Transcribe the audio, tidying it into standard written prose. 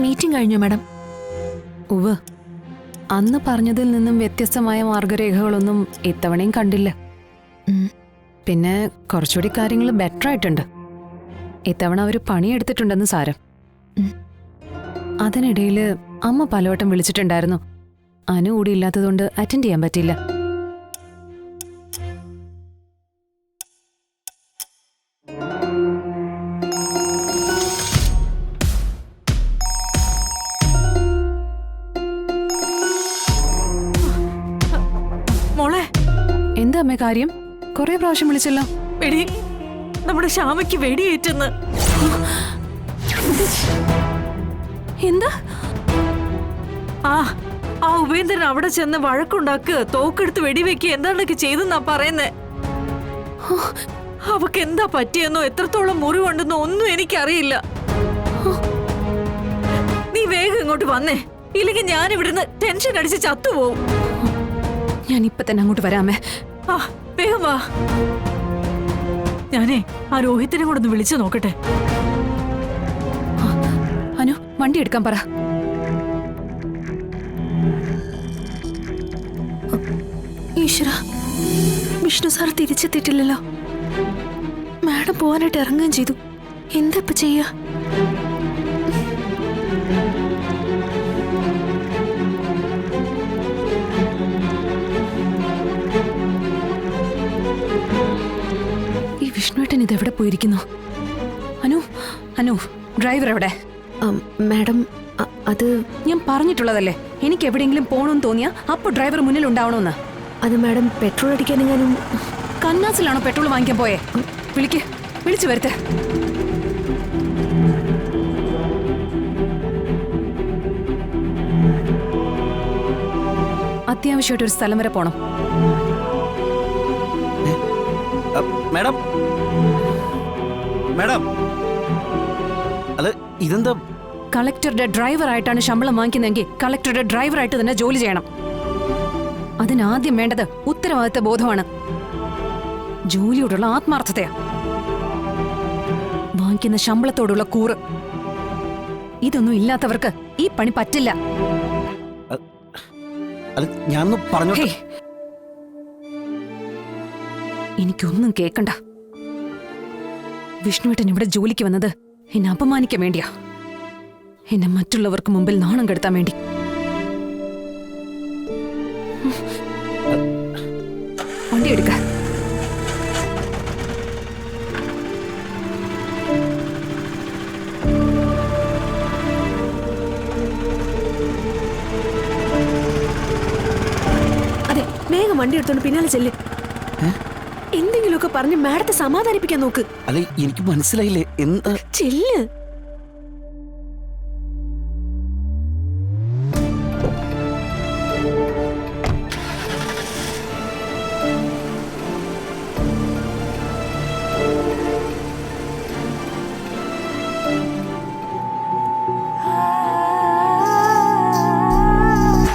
Meeting കഴിഞ്ഞു madam. ഉവ്, അന്ന് പറഞ്ഞതിൽ നിന്നും വ്യത്യസ്തമായ മാർഗരേഖകളൊന്നും ഇത്തവണയും കണ്ടില്ല. പിന്നെ കുറച്ചുകൂടി കാര്യങ്ങൾ ബെറ്റർ ആയിട്ടുണ്ട്. ഇത്തവണ അവർ പണിയെടുത്തിട്ടുണ്ടെന്ന് സാരം. അതിനിടയിൽ അമ്മ പലവട്ടം വിളിച്ചിട്ടുണ്ടായിരുന്നു. അനു കൂടി ഇല്ലാത്തതുകൊണ്ട് അറ്റൻഡ് ചെയ്യാൻ പറ്റില്ല. മോളെ, എന്താ അമ്മേ കാര്യം? കുറെ പ്രാവശ്യം വിളിച്ചല്ലോ. വെടി, നമ്മുടെ ശ്യാമയ്ക്ക് വെടിയേറ്റെന്ന്. എന്താ? ആ ഉപേന്ദ്രൻ അവിടെ ചെന്ന് വഴക്കുണ്ടാക്കുക, തോക്കെടുത്ത് വെടിവെക്കുക, എന്താണ്ടൊക്കെ ചെയ്തെന്നാ പറയുന്നേ. അവക്ക് എന്താ പറ്റിയെന്നോ എത്രത്തോളം മുറിവുണ്ടെന്നോ ഒന്നും എനിക്കറിയില്ല. നീ വേഗം ഇങ്ങോട്ട് വന്നേ, ഇല്ലെങ്കിൽ ഞാൻ ഇവിടുന്ന് ടെൻഷൻ അടിച്ച് ചത്തുപോകും. ഞാൻ ഇപ്പൊ തന്നെ അങ്ങോട്ട് വരാമേ. വേഗം വാ. ഞാനേ ആ രോഹിത്തിനെ കൂടെ ഒന്ന് വിളിച്ചു നോക്കട്ടെ. അനു, വണ്ടി എടുക്കാൻ പറ. ഈശ്വര, വിഷ്ണു സാർ തിരിച്ചെത്തിയിട്ടില്ലല്ലോ. മാഡം പോവാനായിട്ട് ഇറങ്ങുകയും ചെയ്തു. എന്താ ഇപ്പൊ ചെയ്യാ? ഈ വിഷ്ണുവേട്ടൻ ഇതെവിടെ പോയിരിക്കുന്നു? അനു, അനു, ഡ്രൈവർ എവിടെ? മാഡം, അത് ഞാൻ പറഞ്ഞിട്ടുള്ളതല്ലേ, എനിക്ക് എവിടെയെങ്കിലും പോകണമെന്ന് തോന്നിയാ അപ്പൊ ഡ്രൈവർ മുന്നിൽ ഉണ്ടാവണമെന്ന്. അത് മാഡം പെട്രോൾ അടിക്കാനെങ്ങാനും. കന്നാസിലാണോ പെട്രോൾ വാങ്ങിക്കാൻ പോയേ? വിളിച്ചു വരുത്തേ. അത്യാവശ്യമായിട്ട് ഒരു സ്ഥലം വരെ പോണം. മാഡം, മാഡം, അല്ല ഇതെന്താ? കളക്ടറുടെ ഡ്രൈവറായിട്ടാണ് ശമ്പളം വാങ്ങിക്കുന്നതെങ്കിൽ കളക്ടറുടെ ഡ്രൈവറായിട്ട് തന്നെ ജോലി ചെയ്യണം. അതിനാദ്യം വേണ്ടത് ഉത്തരവാദിത്ത ബോധമാണ്, ജോലിയോടുള്ള ആത്മാർത്ഥതയാ, വാങ്ങിക്കുന്ന ശമ്പളത്തോടുള്ള കൂറ്. ഇതൊന്നും ഇല്ലാത്തവർക്ക് ഈ പണി പറ്റില്ല. ഞാനൊന്ന് പറഞ്ഞു. എനിക്കൊന്നും കേക്കണ്ട. വിഷ്ണുവേട്ടൻ ഇവിടെ ജോലിക്ക് വന്നത് എന്നെ അപമാനിക്കാൻ വേണ്ടിയാ, എന്നെ മറ്റുള്ളവർക്ക് മുമ്പിൽ നാണം കെടുത്താൻ വേണ്ടി. വണ്ടി എടുക്ക. അതെ, വേഗം വണ്ടി എടുത്തോണ്ട് പിന്നാലെ ചെല്ല്. എന്തെങ്കിലുമൊക്കെ പറഞ്ഞ് മാഡത്തെ സമാധാനിപ്പിക്കാൻ നോക്ക്. അല്ലെ, എനിക്ക് മനസ്സിലായില്ലേ എന്താ? ചെല്ല്.